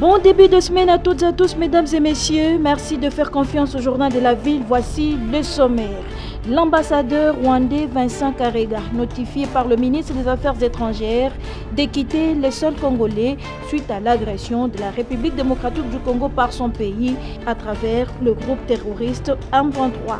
Bon début de semaine à toutes et à tous, mesdames et messieurs. Merci de faire confiance au journal de la ville. Voici le sommaire. L'ambassadeur rwandais Vincent Karega, notifié par le ministre des Affaires étrangères de quitter le sol congolais suite à l'agression de la République démocratique du Congo par son pays à travers le groupe terroriste M23.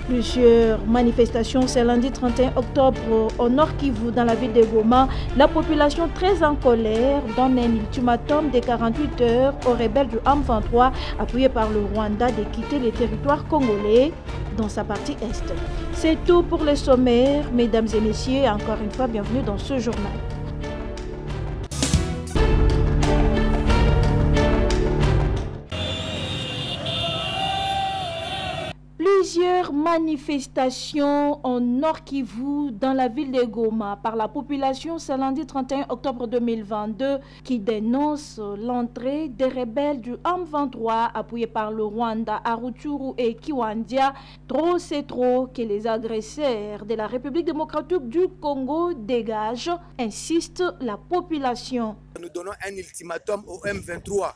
Plusieurs manifestations ce lundi 31 octobre au Nord Kivu dans la ville de Goma. La population très en colère donne un ultimatum de 48 heures aux rebelles du M23 appuyés par le Rwanda de quitter le territoire congolais dans sa partie Est. C'est tout pour le sommaire, mesdames et messieurs. Encore une fois, bienvenue dans ce journal. Plusieurs manifestations au Nord Kivu dans la ville de Goma par la population ce lundi 31 octobre 2022 qui dénonce l'entrée des rebelles du M23 appuyés par le Rwanda à Rutshuru et Kiwanja. Trop c'est trop que les agresseurs de la République démocratique du Congo dégagent, insiste la population. Nous donnons un ultimatum au M23.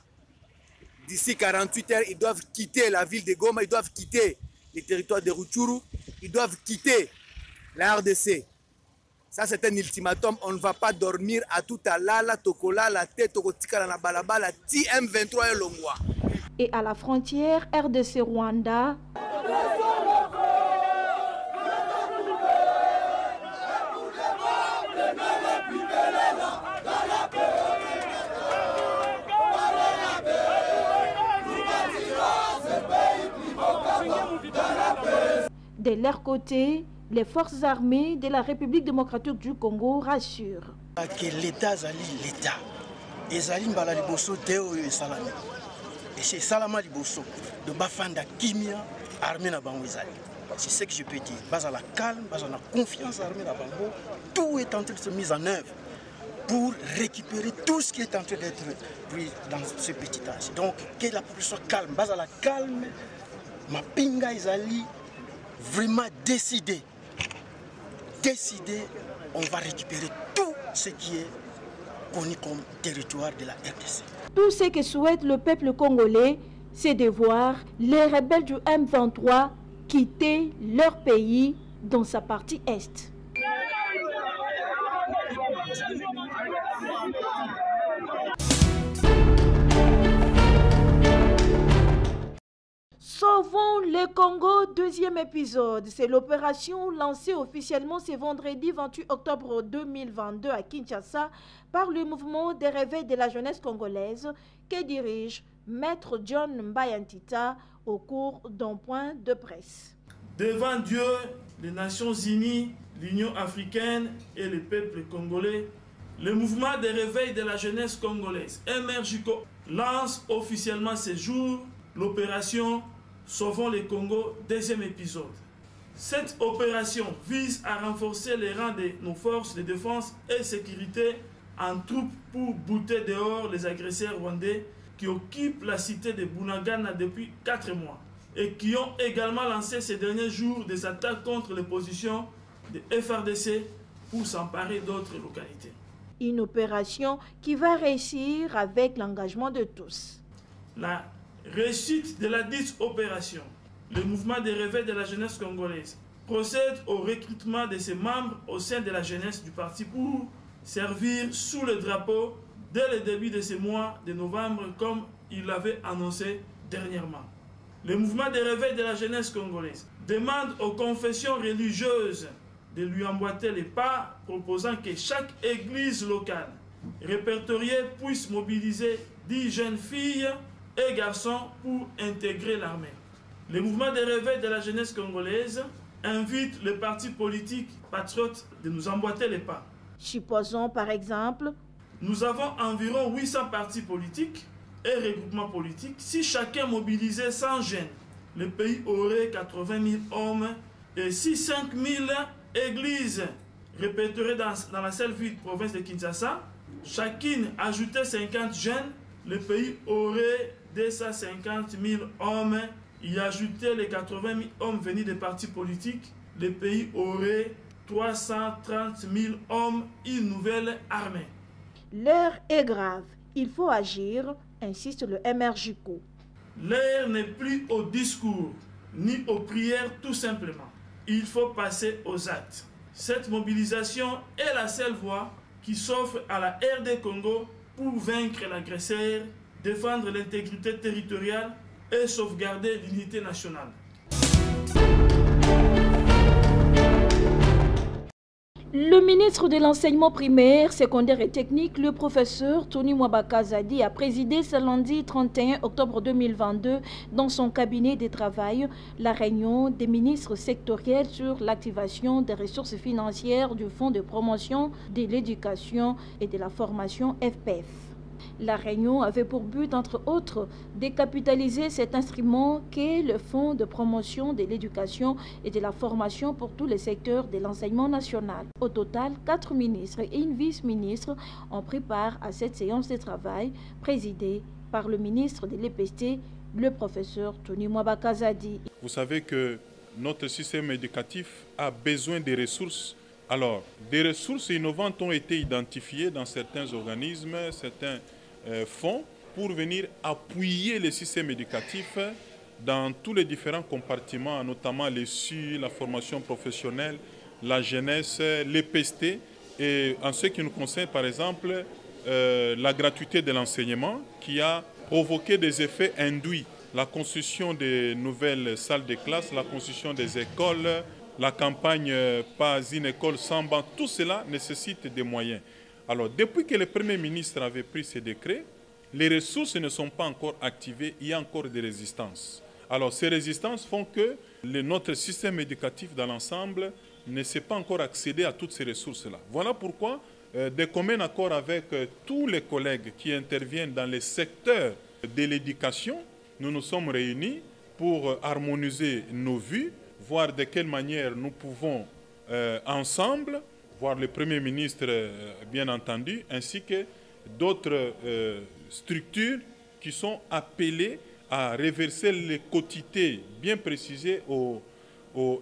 D'ici 48 heures, ils doivent quitter la ville de Goma, ils doivent quitter les territoires de Rutshuru, ils doivent quitter la RDC. Ça, c'est un ultimatum. On ne va pas dormir à tout à l'ala, tokola, la tête, tokotika, la balabala, ti M23 et Longwa. Et à la frontière RDC-Rwanda, de leur côté, les forces armées de la République démocratique du Congo rassurent. Que l'État est l'État. Et Zali mbala liboso teo et salami. Et c'est salama liboso de bafanda kimia armée na bango ezali. C'est ce que je peux dire. Bas à la calme, bas à la confiance armée na bango, tout est en train de se mettre en œuvre pour récupérer tout ce qui est en train d'être pris dans ce petit âge. Donc que la population soit calme, bas à la calme, ma pinga ezali vraiment décidé, on va récupérer tout ce qui est connu comme territoire de la RDC. Tout ce que souhaite le peuple congolais, c'est de voir les rebelles du M23 quitter leur pays dans sa partie Est. Sauvons le Congo, deuxième épisode. C'est l'opération lancée officiellement ce vendredi 28 octobre 2022 à Kinshasa par le mouvement des réveils de la jeunesse congolaise que dirige Maître John Mbayantita au cours d'un point de presse. Devant Dieu, les Nations Unies, l'Union africaine et le peuple congolais, le mouvement des réveils de la jeunesse congolaise, MRJCO, lance officiellement ce jour l'opération Sauvons le Congo, deuxième épisode. Cette opération vise à renforcer les rangs de nos forces de défense et sécurité en troupes pour bouter dehors les agresseurs rwandais qui occupent la cité de Bunagana depuis 4 mois et qui ont également lancé ces derniers jours des attaques contre les positions de FRDC pour s'emparer d'autres localités. Une opération qui va réussir avec l'engagement de tous. La réussite de la dite opération, le mouvement des réveils de la jeunesse congolaise procède au recrutement de ses membres au sein de la jeunesse du parti pour servir sous le drapeau dès le début de ce mois de novembre comme il l'avait annoncé dernièrement. Le mouvement des réveils de la jeunesse congolaise demande aux confessions religieuses de lui emboîter les pas, proposant que chaque église locale répertoriée puisse mobiliser 10 jeunes filles et garçons pour intégrer l'armée. Le mouvement des réveils de la jeunesse congolaise invite les partis politiques patriotes de nous emboîter les pas. Supposons par exemple, nous avons environ 800 partis politiques et regroupements politiques. Si chacun mobilisait 100 jeunes, le pays aurait 80 000 hommes. Et si 5 000 églises répertoriées dans la seule ville province de Kinshasa, chacune ajoutait 50 jeunes, le pays aurait 250 000 hommes. Y ajouter les 80 000 hommes venus des partis politiques, le pays aurait 330 000 hommes, une nouvelle armée. L'heure est grave. Il faut agir, insiste le MRJCO. L'heure n'est plus au discours, ni aux prières tout simplement. Il faut passer aux actes. Cette mobilisation est la seule voie qui s'offre à la RD Congo pour vaincre l'agresseur, défendre l'intégrité territoriale et sauvegarder l'unité nationale. Le ministre de l'Enseignement primaire, secondaire et technique, le professeur Tony Mwabaka Zadi, a présidé ce lundi 31 octobre 2022 dans son cabinet de travail la réunion des ministres sectoriels sur l'activation des ressources financières du Fonds de promotion de l'éducation et de la formation FPF. La réunion avait pour but, entre autres, de capitaliser cet instrument qu'est le Fonds de promotion de l'éducation et de la formation pour tous les secteurs de l'enseignement national. Au total, 4 ministres et une vice-ministre ont pris part à cette séance de travail présidée par le ministre de l'EPST, le professeur Tony Mwabaka Zadi. Vous savez que notre système éducatif a besoin de ressources. Alors, des ressources innovantes ont été identifiées dans certains organismes, certains fonds, pour venir appuyer le système éducatif dans tous les différents compartiments, notamment les SU, la formation professionnelle, la jeunesse, l'EPST. Et en ce qui nous concerne, par exemple, la gratuité de l'enseignement qui a provoqué des effets induits. La construction de nouvelles salles de classe, la construction des écoles, la campagne « Pas une école sans banc », tout cela nécessite des moyens. Alors, depuis que le Premier ministre avait pris ces décrets, les ressources ne sont pas encore activées, il y a encore des résistances. Alors, ces résistances font que notre système éducatif dans l'ensemble ne sait pas encore accéder à toutes ces ressources-là. Voilà pourquoi, de commun accord avec tous les collègues qui interviennent dans les secteurs de l'éducation, nous nous sommes réunis pour harmoniser nos vues, voir de quelle manière nous pouvons ensemble, voir le Premier ministre bien entendu, ainsi que d'autres structures qui sont appelées à reverser les quotités bien précisées au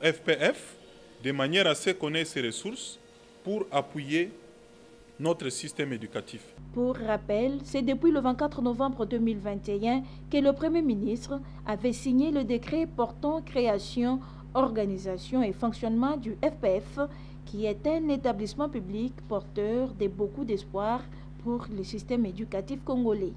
FPF, de manière à ce qu'on ait ces ressources pour appuyer notre système éducatif. Pour rappel, c'est depuis le 24 novembre 2021 que le Premier ministre avait signé le décret portant création, organisation et fonctionnement du FPF, qui est un établissement public porteur de beaucoup d'espoir pour le système éducatif congolais.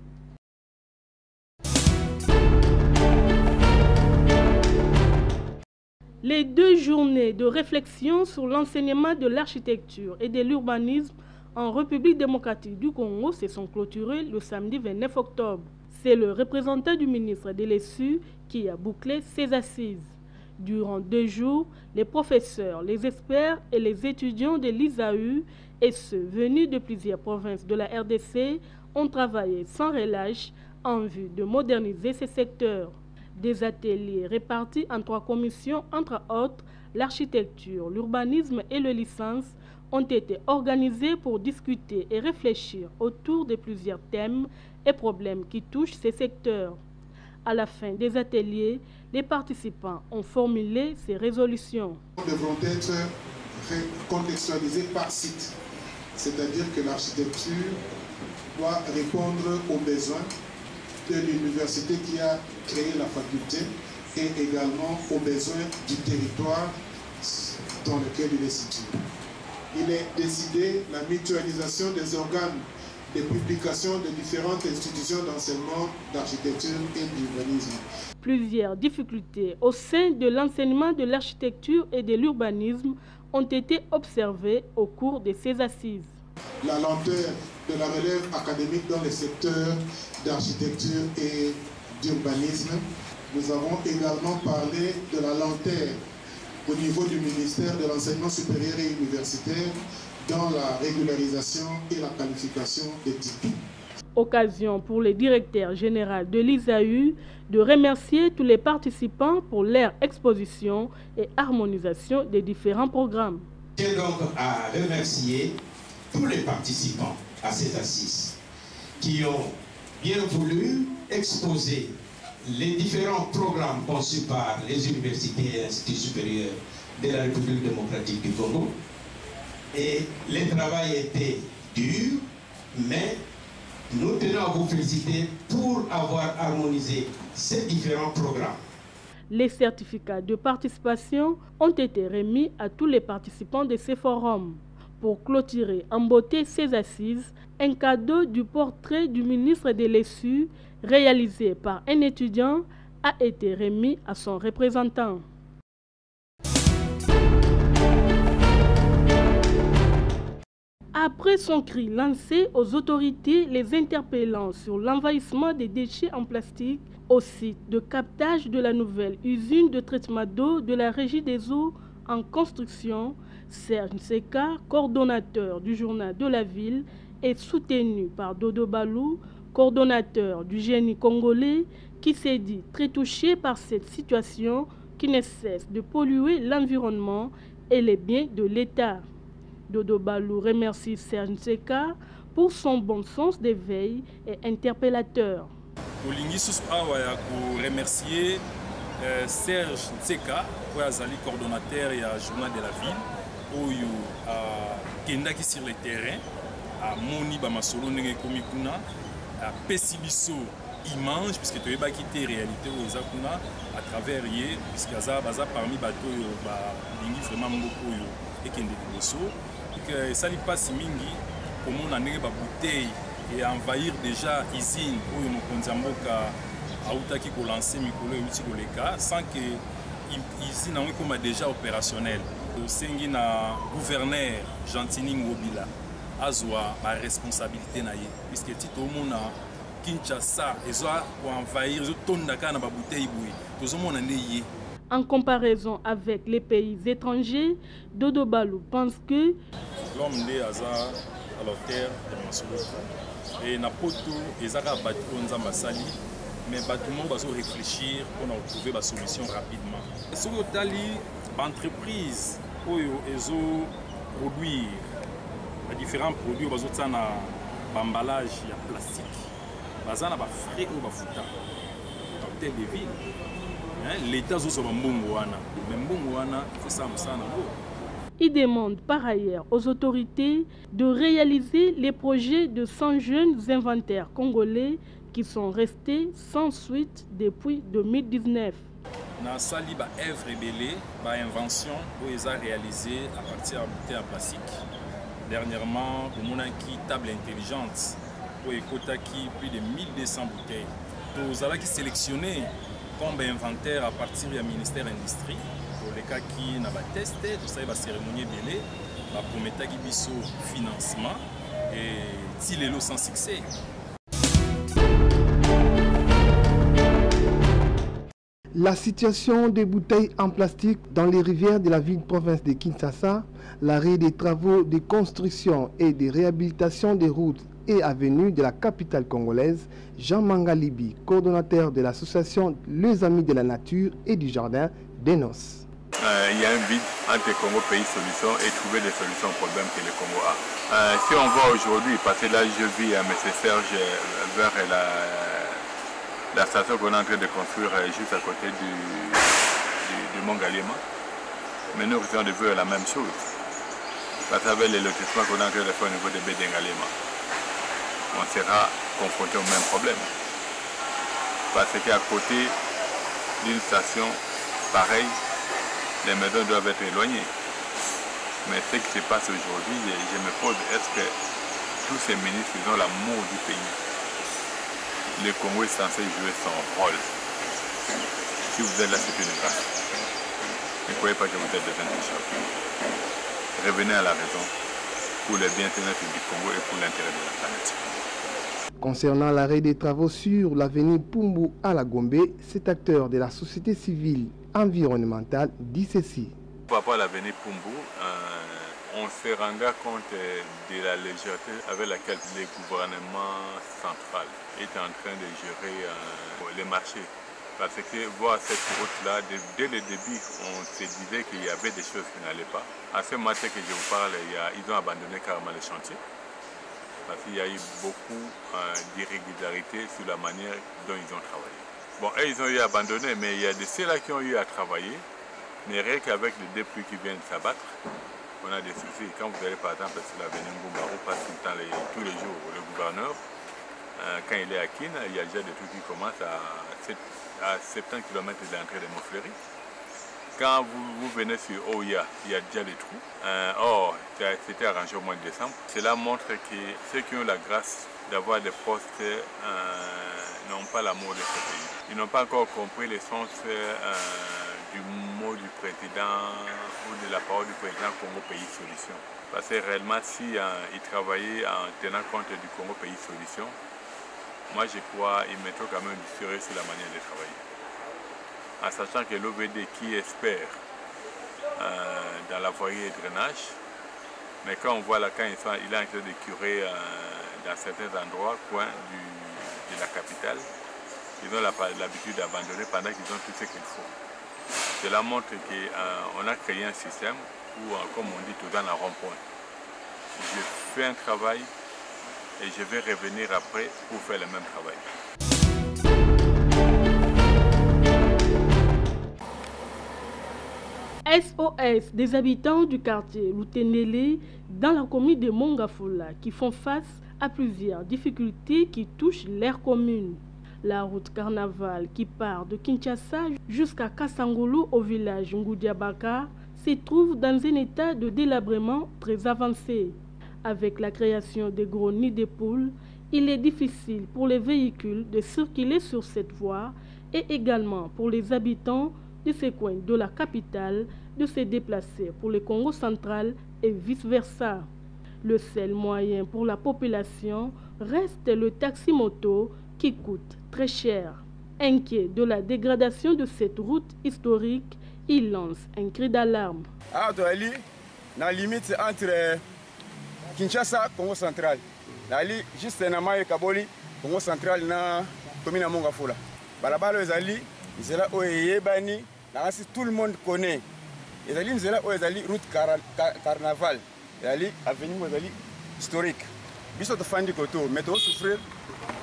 Les 2 journées de réflexion sur l'enseignement de l'architecture et de l'urbanisme en République démocratique du Congo se sont clôturées le samedi 29 octobre. C'est le représentant du ministre de l'ESU qui a bouclé ces assises. Durant 2 jours, les professeurs, les experts et les étudiants de l'ISAU et ceux venus de plusieurs provinces de la RDC ont travaillé sans relâche en vue de moderniser ces secteurs. Des ateliers répartis en 3 commissions, entre autres l'architecture, l'urbanisme et les licences, ont été organisés pour discuter et réfléchir autour de plusieurs thèmes et problèmes qui touchent ces secteurs. À la fin des ateliers, les participants ont formulé ces résolutions. Nous devront être contextualisés par site, c'est-à-dire que l'architecture doit répondre aux besoins de l'université qui a créé la faculté et également aux besoins du territoire dans lequel il est situé. Il est décidé la mutualisation des organes de publication de différentes institutions d'enseignement d'architecture et d'urbanisme. Plusieurs difficultés au sein de l'enseignement de l'architecture et de l'urbanisme ont été observées au cours de ces assises. La lenteur de la relève académique dans les secteurs d'architecture et d'urbanisme. Nous avons également parlé de la lenteur au niveau du ministère de l'Enseignement supérieur et universitaire dans la régularisation et la qualification des types. Occasion pour le directeur général de l'ISAU de remercier tous les participants pour leur exposition et harmonisation des différents programmes. Je tiens donc à remercier tous les participants à ces assises qui ont bien voulu exposer les différents programmes conçus par les universités et instituts supérieurs de la République démocratique du Congo. Et le travail était dur, mais nous tenons à vous féliciter pour avoir harmonisé ces différents programmes. Les certificats de participation ont été remis à tous les participants de ces forums. Pour clôturer en beauté ces assises, un cadeau du portrait du ministre de l'ESU, réalisé par un étudiant, a été remis à son représentant. Après son cri lancé aux autorités les interpellant sur l'envahissement des déchets en plastique au site de captage de la nouvelle usine de traitement d'eau de la Régie des eaux en construction, Serge Nseka, coordonnateur du journal de la ville, est soutenu par Dodo Balou, coordonnateur du génie congolais, qui s'est dit très touché par cette situation qui ne cesse de polluer l'environnement et les biens de l'État. Dodo Balou remercie Serge Nseka pour son bon sens d'éveil et interpellateur. Je remercier Serge Nseka, coordonnateur et journal de la ville, qui est sur le terrain, à Moni Bamasolo Nengekomikuna, à Pessibiso image, puisque tu as quitté la réalité à travers hier, puisque tu as parmi les bateaux, vraiment beaucoup et qui que ça n'est pas si mingi comme on a une bouteille et envahir déjà usine où on konzamboka autaki ko lancer mikolo multikoleka sans que usine en comme déjà opérationnel. Sengi na gouverneur Gentini Ngobila azwa ma responsabilité na ye puisque tito mona Kinshasa ezwa ko envahir zo tondaka na ba bouteille boui tozo mona ndeye. En comparaison avec les pays étrangers, Dodo Balou pense que l'homme est à la terre de Masolo et Napoto ezaka bâtiment Nzambasali, mais bâtiment va réfléchir pour trouver la solution rapidement. Ce que tali entreprise oyo ezo produire différents produits bazo tsana emballage ya plastique. Bazana ba frais ou ba futa. Dans telle ville l'État il demande par ailleurs aux autorités de réaliser les projets de 100 jeunes inventaires congolais qui sont restés sans suite depuis 2019. Dans sali ba œuvre ébélée, ba invention où ils ont réalisé à partir de bouteilles en plastique. Dernièrement, on a qui table intelligente où il plus de 1200 bouteilles. Nous avons sélectionné comme inventaire à partir du ministère de l'Industrie pour les cas qui n'ont pas testé, tout ça va cérémonie belé, va promettre qu'il y ait financement et s'il est sans succès. La situation des bouteilles en plastique dans les rivières de la ville-province de Kinshasa, l'arrêt des travaux de construction et de réhabilitation des routes et avenues de la capitale congolaise, Jean Mangalibi, coordonnateur de l'association Les Amis de la Nature et du Jardin, dénonce. Il y a un vide entre le Congo Pays Solutions et trouver des solutions aux problèmes que le Congo a. Si on voit aujourd'hui, parce que là je vis à M. Serge vers la station qu'on est en train de construire juste à côté du Mont Galema, mais nous risquons de voir la même chose. Parce qu'avec les lotissements qu'on est en train de faire au niveau de Bédé-Galema, on sera confronté au même problème. Parce qu'à côté d'une station pareille, les maisons doivent être éloignées. Mais ce qui se passe aujourd'hui, je me pose, est-ce que tous ces ministres ont l'amour du pays? Le Congo est censé jouer son rôle. Si vous êtes là, c'est une grâce. Ne croyez pas que vous êtes des intouchables. Revenez à la raison pour le bien-être du Congo et pour l'intérêt de la planète. Concernant l'arrêt des travaux sur l'avenue Pumbu à la Gombe, cet acteur de la société civile environnementale dit ceci. Par rapport à l'avenue Pumbu, on se rendra compte de la légèreté avec laquelle le gouvernement central est en train de gérer les marchés. Parce que voir cette route-là, dès le début, on se disait qu'il y avait des choses qui n'allaient pas. À ce matin que je vous parle, ils ont abandonné carrément les chantiers. Parce qu'il y a eu beaucoup d'irrégularités sur la manière dont ils ont travaillé. Bon, ils ont eu abandonné, mais il y a de ceux-là qui ont eu à travailler. Mais rien qu'avec les deux pluies qui viennent s'abattre, on a des soucis. Quand vous allez par exemple sur l'avenue Ngumba, où passe tout le temps, tous les jours le gouverneur, quand il est à Kin, il y a déjà des trucs qui commencent à 70 km de l'entrée de Montfleury. Quand vous venez sur Oya, il y a déjà des trous. Or, c'était arrangé au mois de décembre. Cela montre que ceux qui ont la grâce d'avoir des postes n'ont pas l'amour de ce pays. Ils n'ont pas encore compris le sens du mot du président ou de la parole du président Congo Pays Solution. Parce que réellement, si ils travaillaient en tenant compte du Congo Pays Solution, moi je crois qu'ils mettraient quand même du sérieux sur la manière de travailler. En sachant que l'OVD qui espère dans la voirie et drainage, mais quand on voit là, quand il est en train de curer dans certains endroits, coins de la capitale, ils ont l'habitude d'abandonner pendant qu'ils ont tout ce qu'il faut. Cela montre qu'on a créé un système où, comme on dit, tout dans la rond-point. Je fais un travail et je vais revenir après pour faire le même travail. SOS des habitants du quartier Lutenele dans la commune de Mongafula qui font face à plusieurs difficultés qui touchent leur commune. La route Carnaval qui part de Kinshasa jusqu'à Kasangulu au village Ngoudiabaka se trouve dans un état de délabrement très avancé. Avec la création des gros nids de poules, il est difficile pour les véhicules de circuler sur cette voie et également pour les habitants de ces coins de la capitale de se déplacer pour le Congo central et vice-versa. Le seul moyen pour la population reste le taxi-moto qui coûte très cher. Inquiet de la dégradation de cette route historique, il lance un cri d'alarme. La limite entre Kinshasa et Congo central. Juste na Kaboli, Congo central na commune Mongafula. Balabala ezali, zela oyebani, tout le monde connaît. Ezali zela oyezali route carnaval. Ezali avenue ezali historique. Biso to fandi koto, mais to souffrir.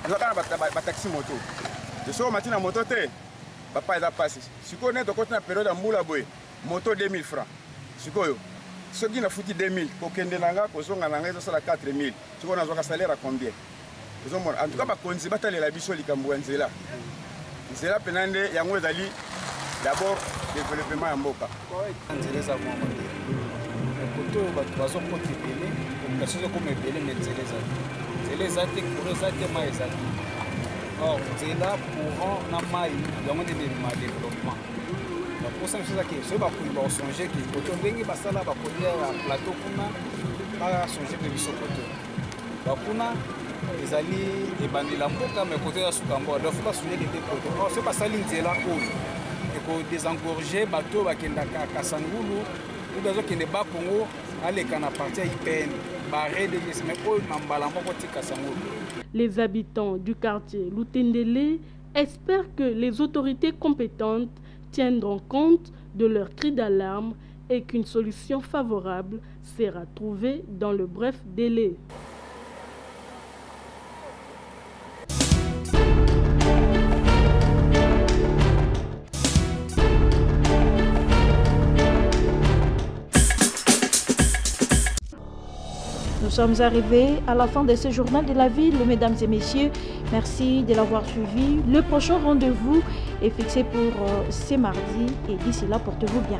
Nous avons un taxi moto. Je suis matin en moto, papa est passé. Si on est dans la période de Moula Boy, moto 2000 francs. Si on a foutu 2000, pour qu'on ait 4000, si on a un salaire à combien? En tout cas, on a un la biso Likambouanzela. Zela Penande, Yango Zali, d'abord, développement en Boka. Les athées pour les athées maïsaki. Or, c'est là pour un maïs, il y a un développement. Pour ça, c'est ça qui est. Ce qu'on va songer qui est. Quand on vient à la plateau, on va songer de l'issue côté. Bakuna, les alliés, les bandits l'amboka, mais côté de la Soukambo, il ne faut pas songer les deux côtés. Or, c'est pas ça l'Indie là où. Et qu'on désengorger, bateau, Bakendaka, Kasangulu, ou dans qui n'est pas Congo, aller qu'en appartient à IPN. Les habitants du quartier Lutendele espèrent que les autorités compétentes tiendront compte de leurs cris d'alarme et qu'une solution favorable sera trouvée dans le bref délai. Nous sommes arrivés à la fin de ce journal de la ville, mesdames et messieurs. Merci de l'avoir suivi. Le prochain rendez-vous est fixé pour ce mardi et d'ici là, portez-vous bien.